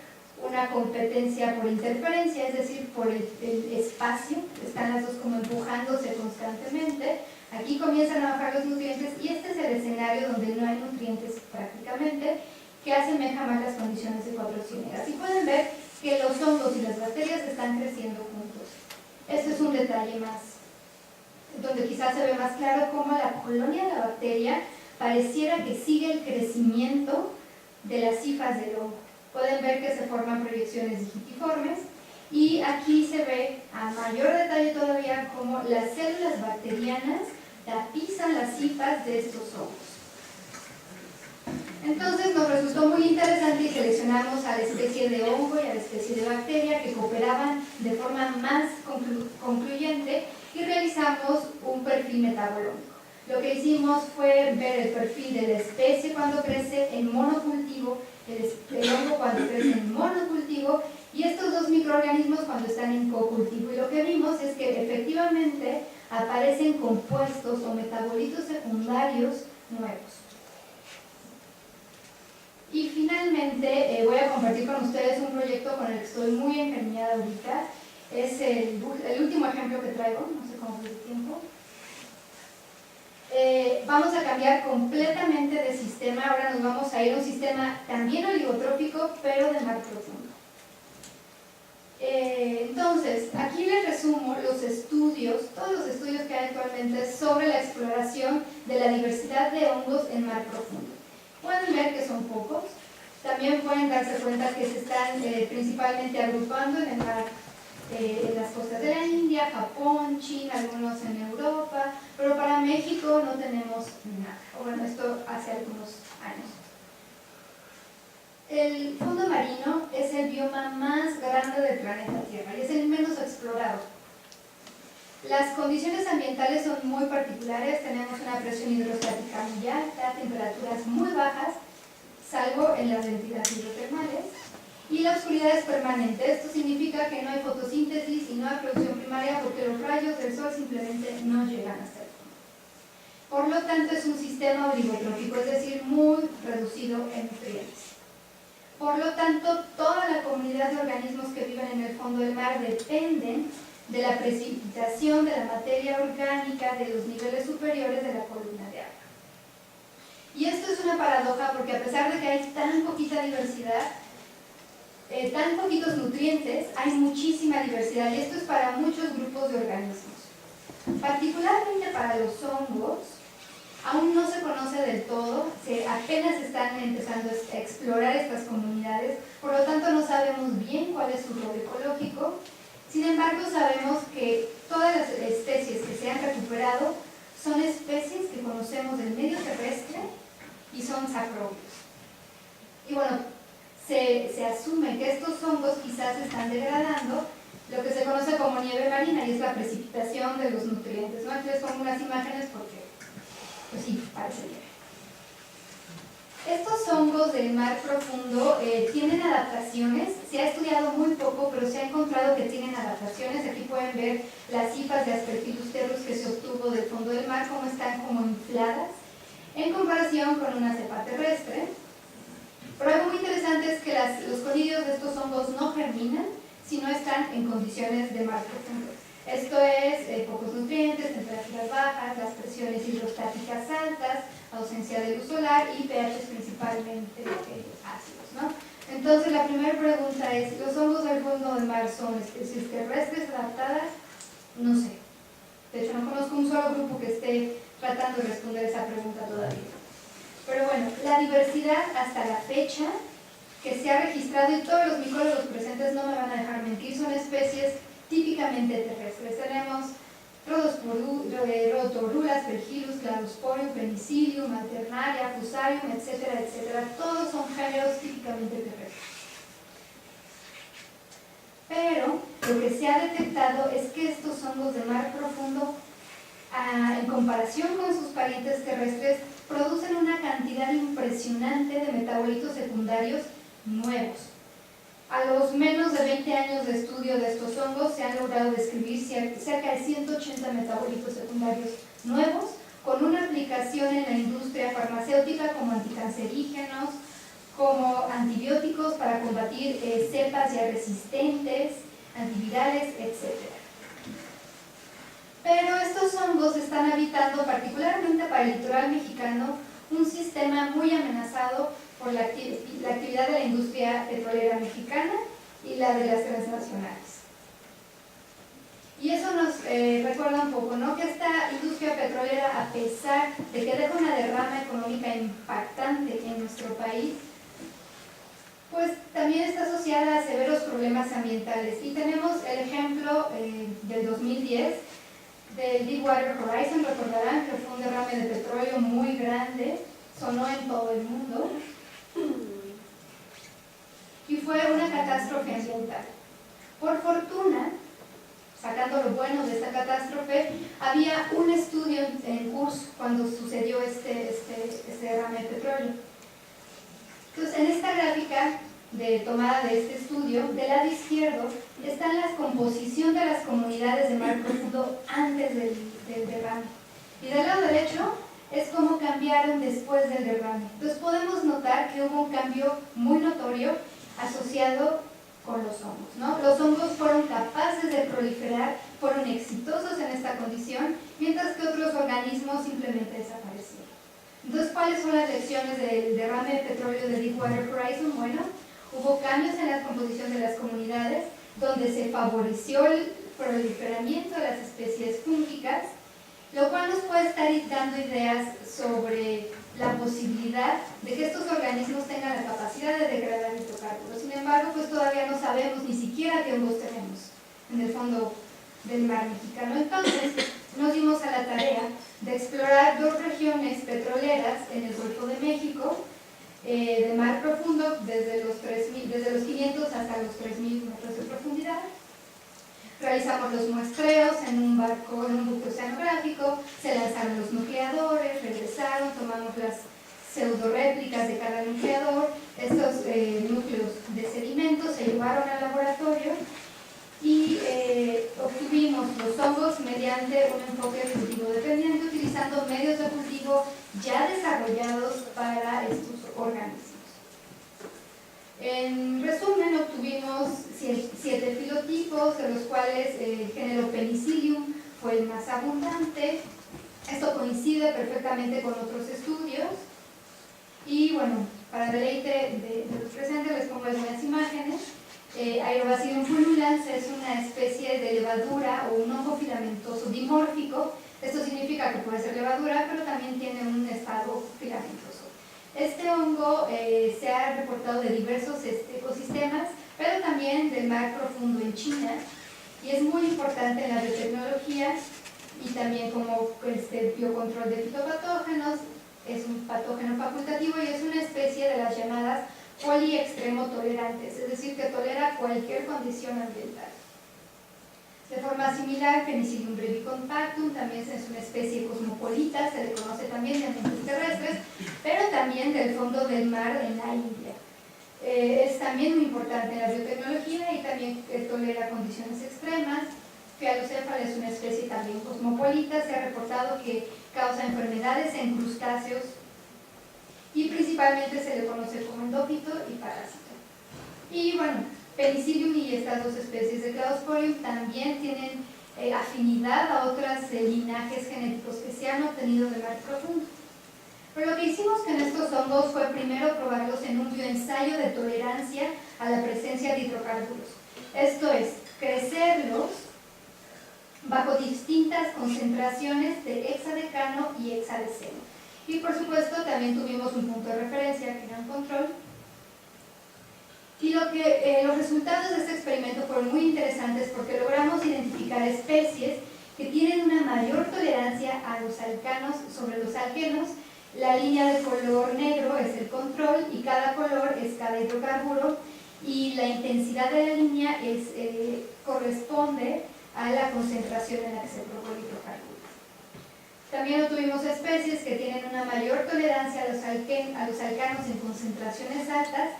una competencia por interferencia, es decir, por el espacio. Están las dos como empujándose constantemente. Aquí comienzan a bajar los nutrientes y este es el escenario donde no hay nutrientes prácticamente, que asemeja más las condiciones de 4 ciénegas. Y pueden ver que los hongos y las bacterias están creciendo juntos. Este es un detalle más, donde quizás se ve más claro cómo la colonia de la bacteria pareciera que sigue el crecimiento de las hifas del hongo. Pueden ver que se forman proyecciones digitiformes y aquí se ve a mayor detalle todavía cómo las células bacterianas tapizan las hifas de estos hongos. Entonces nos resultó muy interesante y seleccionamos a la especie de hongo y a la especie de bacteria que cooperaban de forma más concluyente y realizamos un perfil metabolómico. Lo que hicimos fue ver el perfil de la especie cuando crece en monocultivo, el hongo cuando crece en monocultivo y estos dos microorganismos cuando están en cocultivo. Y lo que vimos es que efectivamente aparecen compuestos o metabolitos secundarios nuevos. Y finalmente voy a compartir con ustedes un proyecto con el que estoy muy encariñada ahorita. Es el último ejemplo que traigo, no sé cómo fue el tiempo. Vamos a cambiar completamente de sistema. Ahora nos vamos a ir a un sistema también oligotrópico, pero de mar profundo. Entonces, aquí les resumo los estudios, todos los estudios que hay actualmente sobre la exploración de la diversidad de hongos en mar profundo. Pueden ver que son pocos. También pueden darse cuenta que se están principalmente agrupando en el mar, en las costas de la India, Japón, China, algunos en Europa, pero para México no tenemos nada. Bueno, esto hace algunos años. El fondo marino es el bioma más grande del planeta Tierra y es el menos explorado. Las condiciones ambientales son muy particulares, tenemos una presión hidrostática muy alta, temperaturas muy bajas, salvo en las ventilas hidrotermales, y la oscuridad es permanente. Esto significa que no hay fotosíntesis y no hay producción primaria porque los rayos del sol simplemente no llegan hasta el fondo. Por lo tanto, es un sistema oligotrópico, es decir, muy reducido en nutrientes. Por lo tanto, toda la comunidad de organismos que viven en el fondo del mar dependen de la precipitación de la materia orgánica de los niveles superiores de la columna de agua. Y esto es una paradoja porque a pesar de que hay tan poquita diversidad, tan poquitos nutrientes, hay muchísima diversidad y esto es para muchos grupos de organismos. Particularmente para los hongos, aún no se conoce del todo, apenas están empezando a explorar estas comunidades, por lo tanto no sabemos bien cuál es su rol ecológico. Sin embargo, sabemos que todas las especies que se han recuperado son especies que conocemos del medio terrestre y son saprobios. Y bueno, se asume que estos hongos quizás están degradando lo que se conoce como nieve marina y es la precipitación de los nutrientes, ¿no? Aquí les pongo unas imágenes porque, pues sí, parece nieve. Estos hongos del mar profundo tienen adaptaciones, se ha estudiado muy poco, pero se ha encontrado que tienen adaptaciones. Aquí pueden ver las hifas de Aspergillus terrus que se obtuvo del fondo del mar, cómo están como infladas. en comparación con una cepa terrestre. Pero algo muy interesante es que los conidios de estos hongos no germinan si no están en condiciones de mar profundo. Esto es pocos nutrientes, temperaturas bajas, las presiones hidrostáticas altas, ausencia de luz solar y pHs principalmente ácidos, ¿no? Entonces la primera pregunta es, ¿los hongos del fondo del mar son especies terrestres adaptadas? No sé. De hecho no conozco un solo grupo que esté tratando de responder esa pregunta todavía. Pero bueno, la diversidad hasta la fecha que se ha registrado, y todos los micólogos presentes no me van a dejar mentir, son especies típicamente terrestres. Tenemos Rhodotorula, Aspergillus, Cladosporium, Penicillium, Alternaria, Fusarium, etcétera, etcétera. Todos son géneros típicamente terrestres. Pero lo que se ha detectado es que estos hongos de mar profundo, en comparación con sus parientes terrestres, producen una cantidad impresionante de metabolitos secundarios nuevos. A los menos de 20 años de estudio de estos hongos se han logrado describir cerca de 180 metabolitos secundarios nuevos, con una aplicación en la industria farmacéutica como anticancerígenos, como antibióticos para combatir cepas ya resistentes, antivirales, etc. Pero estos hongos están habitando, particularmente para el litoral mexicano, un sistema muy amenazado por la actividad de la industria petrolera mexicana y la de las transnacionales. Y eso nos recuerda un poco, ¿no?, que esta industria petrolera, a pesar de que deja una derrama económica impactante en nuestro país, pues también está asociada a severos problemas ambientales. Y tenemos el ejemplo del 2010 del Deepwater Horizon. Recordarán que fue un derrame de petróleo muy grande, sonó en todo el mundo y fue una catástrofe ambiental. Por fortuna, sacando lo bueno de esta catástrofe, había un estudio en curso cuando sucedió este derrame de petróleo. Entonces, en esta gráfica tomada de este estudio, del lado izquierdo está la composición de las comunidades de mar profundo antes del derrame, y del lado derecho es cómo cambiaron después del derrame. Entonces podemos notar que hubo un cambio muy notorio asociado con los hongos, ¿no? Los hongos fueron capaces de proliferar, fueron exitosos en esta condición, mientras que otros organismos simplemente desaparecieron. Entonces, ¿cuáles son las lecciones del derrame de petróleo de Deepwater Horizon? Bueno, hubo cambios en la composición de las comunidades, donde se favoreció el proliferamiento de las especies fúngicas, lo cual nos puede estar dando ideas sobre la posibilidad de que estos organismos tengan la capacidad de degradar hidrocarburos. Sin embargo, pues todavía no sabemos ni siquiera qué hongos tenemos en el fondo del mar mexicano. Entonces, nos dimos a la tarea de explorar dos regiones petroleras en el Golfo de México, de mar profundo, desde los 500 hasta los 3.000 metros de profundidad. Realizamos los muestreos en un buque oceanográfico, se lanzaron los nucleadores, regresaron, tomamos las pseudoréplicas de cada nucleador, estos núcleos de sedimentos se llevaron al laboratorio y obtuvimos los hongos mediante un enfoque cultivo dependiente, utilizando medios de cultivo ya desarrollados para estos organismos. En resumen, obtuvimos 7 filotipos, de los cuales el género Penicillium fue el más abundante. Esto coincide perfectamente con otros estudios. Y bueno, para deleite de los presentes les pongo algunas imágenes. Aerobacillum pullulans es una especie de levadura o un hongo filamentoso dimórfico. Esto significa que puede ser levadura, pero también tiene un estado filamentoso. Este hongo se ha reportado de diversos ecosistemas, pero también del mar profundo en China, y es muy importante en la biotecnología y también como biocontrol de fitopatógenos. Es un patógeno facultativo y es una especie de las llamadas poliextremo tolerantes, es decir, que tolera cualquier condición ambiental. De forma similar, Penicillium brevicompactum también es una especie cosmopolita, se le conoce también de ambientes terrestres, pero también del fondo del mar en la India. Es también muy importante en la biotecnología y también tolera condiciones extremas. Phyalocephala es una especie también cosmopolita, se ha reportado que causa enfermedades en crustáceos y principalmente se le conoce como endófito y parásito. Y bueno, Penicillium y estas dos especies de Cladosporium también tienen afinidad a otros linajes genéticos que se han obtenido del mar profundo. Pero lo que hicimos con estos hongos fue primero probarlos en un bioensayo de tolerancia a la presencia de hidrocarburos. Esto es, crecerlos bajo distintas concentraciones de hexadecano y hexadeceno. Y por supuesto también tuvimos un punto de referencia que era un control. Y los resultados de este experimento fueron muy interesantes porque logramos identificar especies que tienen una mayor tolerancia a los alcanos sobre los alquenos. La línea de color negro es el control y cada color es cada hidrocarburo y la intensidad de la línea corresponde a la concentración en la que se probó el hidrocarburo. También obtuvimos especies que tienen una mayor tolerancia a los alcanos en concentraciones altas,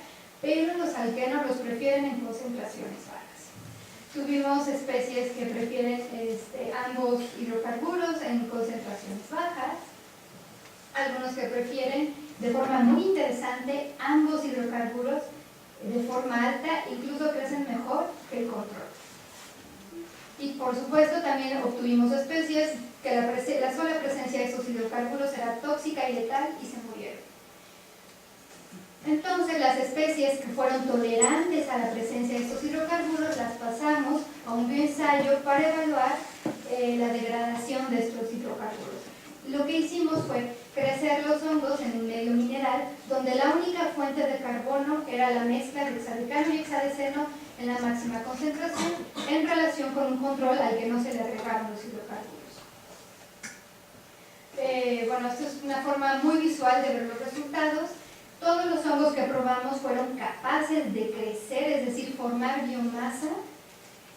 pero los alquenos los prefieren en concentraciones bajas. Tuvimos especies que prefieren ambos hidrocarburos en concentraciones bajas, algunos que prefieren de forma muy interesante ambos hidrocarburos de forma alta, incluso crecen mejor que el control. Y por supuesto también obtuvimos especies que la sola presencia de estos hidrocarburos era tóxica y letal y se murieron. Entonces las especies que fueron tolerantes a la presencia de estos hidrocarburos las pasamos a un bioensayo para evaluar la degradación de estos hidrocarburos. Lo que hicimos fue crecer los hongos en un medio mineral donde la única fuente de carbono era la mezcla de hexadecano y hexadeceno en la máxima concentración en relación con un control al que no se le agregaron los hidrocarburos. Bueno, esto es una forma muy visual de ver los resultados. Todos los hongos que probamos fueron capaces de crecer, es decir, formar biomasa,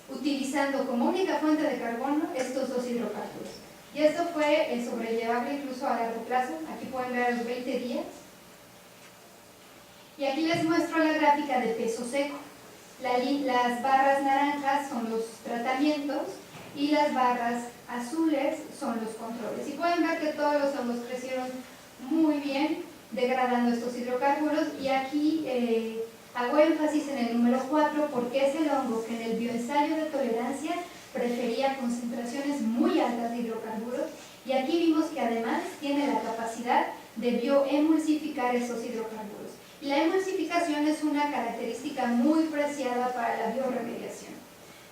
utilizando como única fuente de carbono estos dos hidrocarburos. Y esto fue sobrellevable incluso a largo plazo. Aquí pueden ver a los 20 días. Y aquí les muestro la gráfica de peso seco. Las barras naranjas son los tratamientos y las barras azules son los controles. Y pueden ver que todos los hongos crecieron muy bien, degradando estos hidrocarburos. Y aquí hago énfasis en el número 4 porque es el hongo que en el bioensayo de tolerancia prefería concentraciones muy altas de hidrocarburos, y aquí vimos que además tiene la capacidad de bioemulsificar esos hidrocarburos. Y la emulsificación es una característica muy preciada para la bioremediación.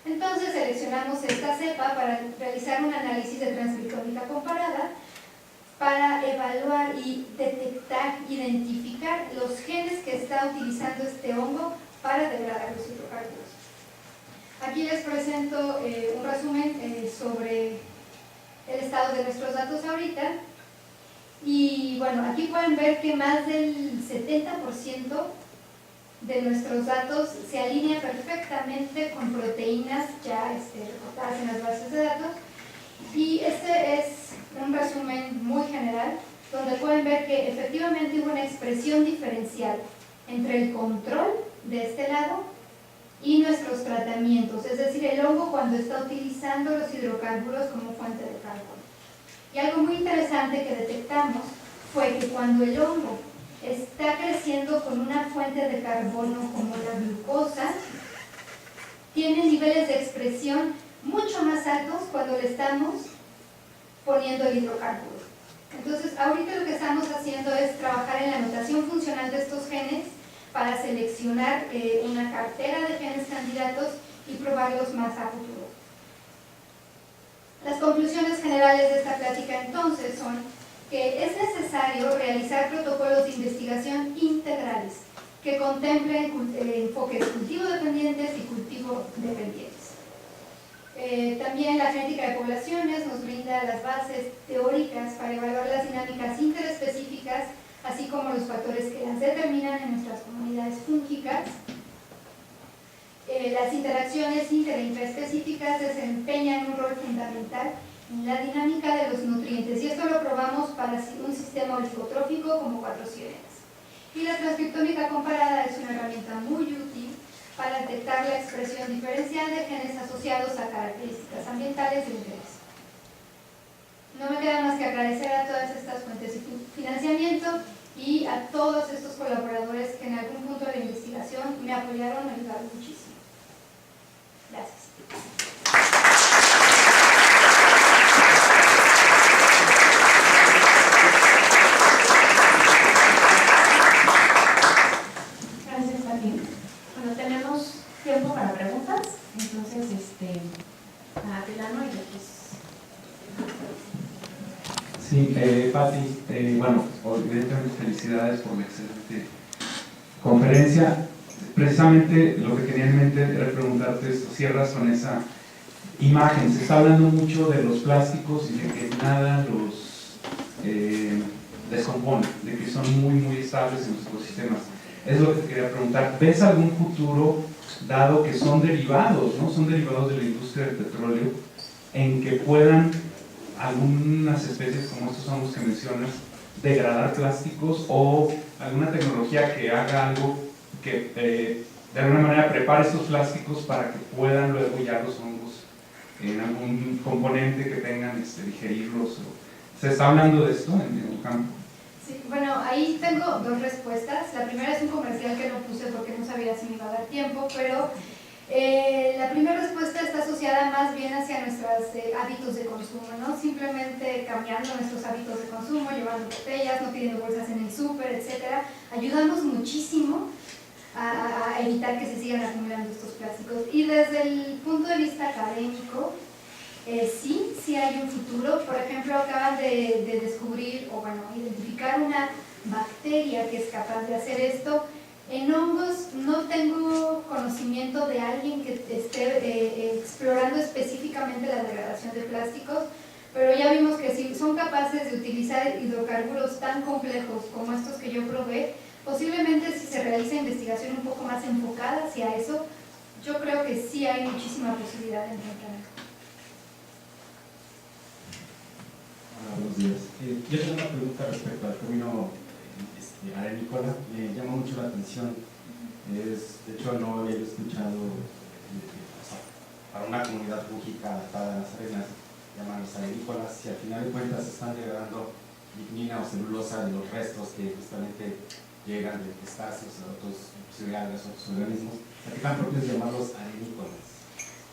Entonces seleccionamos esta cepa para realizar un análisis de transcriptómica comparada para evaluar y detectar, identificar los genes que está utilizando este hongo para degradar los hidrocarburos. Aquí les presento un resumen sobre el estado de nuestros datos ahorita. Y bueno, aquí pueden ver que más del 70% de nuestros datos se alinea perfectamente con proteínas ya reportadas en las bases de datos. Y este es un resumen muy general, donde pueden ver que efectivamente hubo una expresión diferencial entre el control de este lado y nuestros tratamientos, es decir, el hongo cuando está utilizando los hidrocarburos como fuente de carbono. Y algo muy interesante que detectamos fue que cuando el hongo está creciendo con una fuente de carbono como la glucosa, tiene niveles de expresión mucho más altos cuando le estamos poniendo el hidrocarburo. Entonces, ahorita lo que estamos haciendo es trabajar en la notación funcional de estos genes para seleccionar una cartera de genes candidatos y probarlos más a futuro. Las conclusiones generales de esta plática entonces son que es necesario realizar protocolos de investigación integrales que contemplen enfoques cultivo-dependientes y cultivo-dependientes. También la genética de poblaciones nos brinda las bases teóricas para evaluar las dinámicas interespecíficas, así como los factores que las determinan en nuestras comunidades fúngicas. Las interacciones inter- e intraespecíficas desempeñan un rol fundamental en la dinámica de los nutrientes, y esto lo probamos para un sistema oligotrófico como 4 cirenas. Y la transcriptómica comparada es una herramienta muy útil para detectar la expresión diferencial de genes asociados a características ambientales de interés. No me queda más que agradecer a todas estas fuentes de financiamiento y a todos estos colaboradores que en algún punto de la investigación me apoyaron, me ayudaron muchísimo. Gracias. Gracias, Pati. Bueno, tenemos tiempo para preguntas, entonces, Atilano y después. Sí, Pati, bueno, evidentemente felicidades por la excelente conferencia. Precisamente lo que tenía en mente era preguntarte esto, cierras con esa imagen. Se está hablando mucho de los plásticos y de que nada los descompone, de que son muy estables en los ecosistemas. Es lo que te quería preguntar. ¿Ves algún futuro, dado que son derivados, ¿no? Son derivados de la industria del petróleo, en que puedan algunas especies como estos hongos que mencionas degradar plásticos, o alguna tecnología que haga algo que de alguna manera prepare estos plásticos para que puedan luego ya los hongos en algún componente que tengan digerirlos? ¿Se está hablando de esto en el campo? Sí, bueno, ahí tengo dos respuestas. La primera es un comercial que no puse porque no sabía si me iba a dar tiempo, pero la primera respuesta está asociada más bien hacia nuestros hábitos de consumo, ¿no? Simplemente cambiando nuestros hábitos de consumo, llevando botellas, no pidiendo bolsas en el súper, etcétera. Ayudamos muchísimo a evitar que se sigan acumulando estos plásticos. Y desde el punto de vista académico, sí hay un futuro. Por ejemplo, acaban de descubrir, o bueno, identificar una bacteria que es capaz de hacer esto. En hongos no tengo conocimiento de alguien que esté explorando específicamente la degradación de plásticos, pero ya vimos que si son capaces de utilizar hidrocarburos tan complejos como estos que yo probé, posiblemente si se realiza investigación un poco más enfocada hacia eso, yo creo que sí hay muchísima posibilidad de encontrar algo. Buenos días. Yo tengo una pregunta respecto al término arenícola. Me llama mucho la atención. De hecho, no había escuchado para una comunidad fúngica adaptada a las arenas, llaman los arenícolas, y al final de cuentas están degradando lignina o celulosa de los restos que justamente llegan de crustáceos o otros cereales, otros organismos. ¿A qué tan propio es llamarlos arenícolas?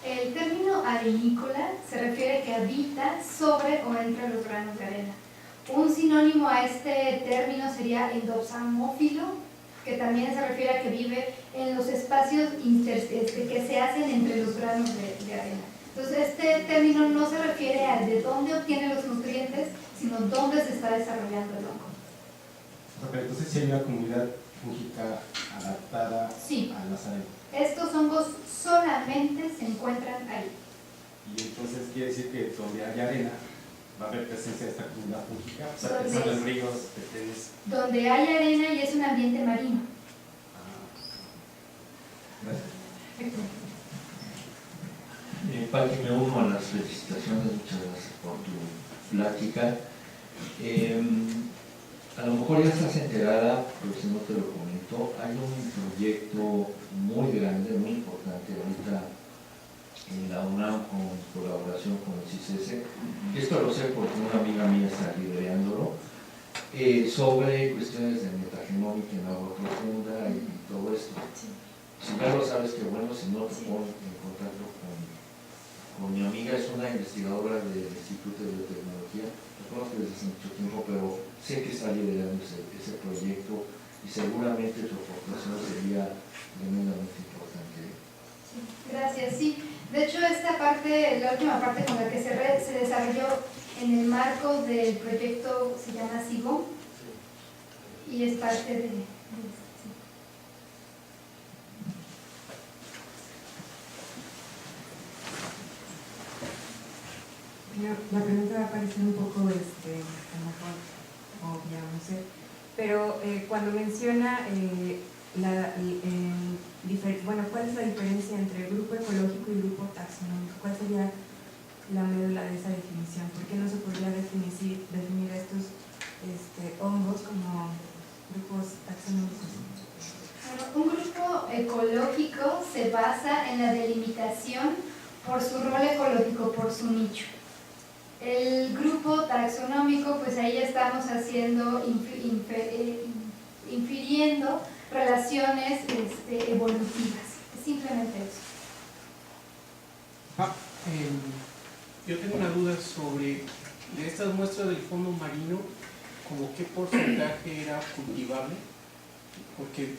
El término arenícola se refiere que habita sobre o entre los granos de arena. Un sinónimo a este término sería endopsamófilo, que también se refiere a que vive en los espacios que se hacen entre los granos de arena. Entonces, este término no se refiere a de dónde obtiene los nutrientes, sino dónde se está desarrollando el hongo. Okay, entonces, si hay una comunidad fúngica adaptada a las arenas. Estos hongos solamente se encuentran ahí. Y entonces quiere decir que donde haya arena va a haber presencia de esta comunidad fúngica, o sea, pensando en ríos, pequeños. Donde hay arena y es un ambiente marino. Gracias. Pati, me uno a las felicitaciones, muchas gracias por tu plática. A lo mejor ya estás enterada, pero si no te lo comento, hay un proyecto muy grande, muy importante ahorita en la UNAM con colaboración con el CICESE. Esto lo sé porque una amiga mía está liderándolo, sobre cuestiones de metagenómica en agua profunda y todo esto. Si ya lo sabes, que bueno, si no te pongo en contacto con mi amiga, es una investigadora del Instituto de Biotecnología, la conozco desde hace mucho tiempo, pero sé que está liderando ese proyecto y seguramente tu aportación sería tremendamente importante. Sí, gracias, sí. De hecho, esta parte, la última parte con la que se desarrolló en el marco del proyecto se llama SIGO y es parte de La pregunta va a parecer un poco, a lo mejor, obvia, no sé, pero cuando menciona ¿cuál es la diferencia entre grupo ecológico y grupo taxonómico? ¿Cuál sería la médula de esa definición? ¿Por qué no se podría definir estos hongos como grupos taxonómicos? Bueno, un grupo ecológico se basa en la delimitación por su rol ecológico, por su nicho. El grupo taxonómico, pues ahí estamos haciendo infiriendo relaciones evolutivas. Es simplemente eso. Yo tengo una duda sobre de estas muestras del fondo marino, como qué porcentaje era cultivable, porque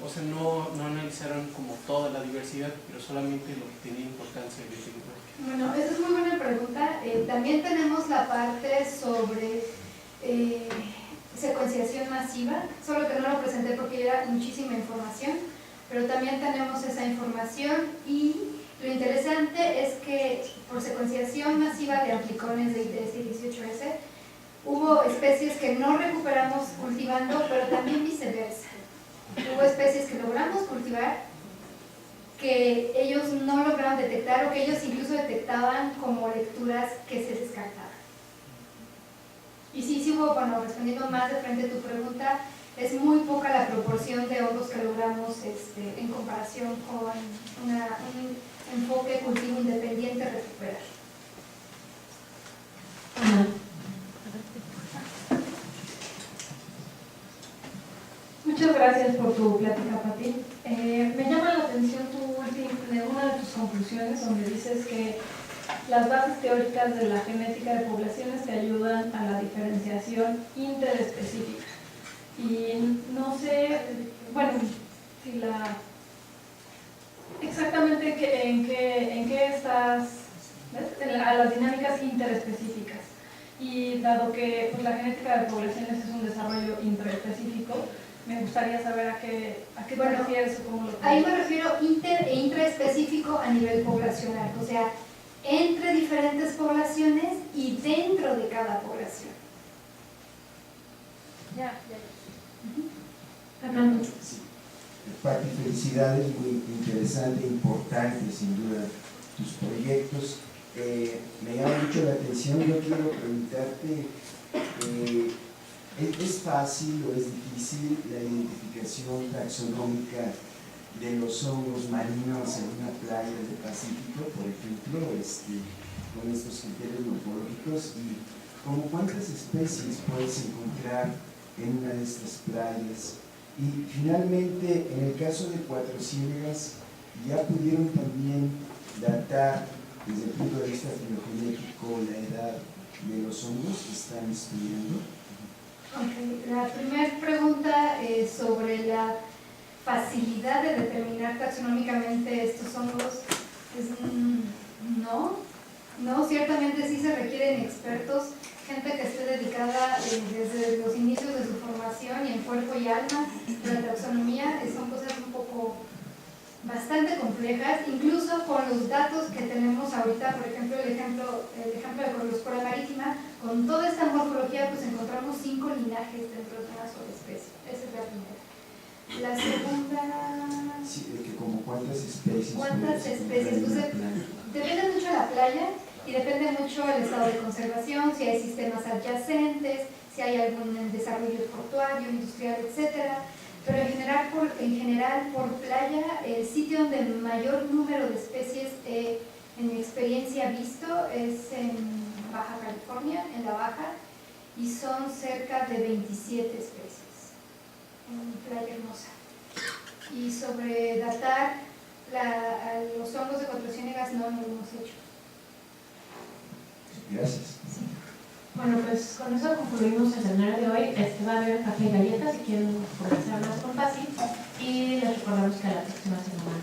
o sea, no analizaron como toda la diversidad, pero solamente lo que tenía importancia biotecnológica. Bueno, esa es muy buena pregunta. También tenemos la parte sobre secuenciación masiva, solo que no lo presenté porque era muchísima información, pero también tenemos esa información y lo interesante es que por secuenciación masiva de aplicones de ITS 18S hubo especies que no recuperamos cultivando, pero también viceversa. Hubo especies que logramos cultivar que ellos no lograron detectar o que ellos incluso detectaban como lecturas que se descartaban. Y sí hubo, bueno, respondiendo más de frente a tu pregunta, es muy poca la proporción de hongos que logramos en comparación con un enfoque cultivo independiente recuperar. Muchas gracias por tu plática, Pati. Me llama la atención una de tus conclusiones donde dices que las bases teóricas de la genética de poblaciones te ayudan a la diferenciación interespecífica. Y no sé, bueno, si exactamente en qué estás, ¿ves? A las dinámicas interespecíficas. Y dado que pues, la genética de poblaciones es un desarrollo interespecífico, me gustaría saber a qué te refieres o cómo lo Ahí me refiero inter e intraespecífico a nivel poblacional, o sea, entre diferentes poblaciones y dentro de cada población. Ya. Fernando. Sí. Pati, felicidades, muy interesante e importante sin duda tus proyectos. Me llama mucho la atención, yo quiero preguntarte, ¿es fácil o es difícil la identificación taxonómica de los hongos marinos en una playa del Pacífico, por ejemplo, con estos criterios morfológicos? Y ¿cómo cuántas especies puedes encontrar en una de estas playas? Y finalmente, en el caso de Cuatro Ciénegas, ¿ya pudieron también datar desde el punto de vista filogenético la edad de los hongos que están estudiando? Okay. La primera pregunta sobre la facilidad de determinar taxonómicamente estos hongos es no, ciertamente sí se requieren expertos, gente que esté dedicada desde los inicios de su formación y en cuerpo y alma de la taxonomía. Son cosas un poco bastante complejas, incluso con los datos que tenemos ahorita, por ejemplo, el ejemplo de Coriospora marítima, con toda esta morfología pues encontramos 5 linajes dentro de una sola especie. Esa es la primera. La segunda... Sí, de que como cuántas especies. ¿Cuántas especies? Pues depende mucho de la playa y depende mucho del estado de conservación, si hay sistemas adyacentes, si hay algún desarrollo portuario, industrial, etcétera. Pero en general por playa, el sitio donde mayor número de especies en mi experiencia visto es en Baja California, en la Baja, y son cerca de 27 especies en Playa Hermosa. Y sobre datar los hongos de Cuatro Ciénegas no lo hemos hecho. Gracias. Sí. Bueno, pues con eso concluimos el seminario de hoy. Va a haber café y galletas si quieren conversar más con Pati. Y les recordamos que la próxima semana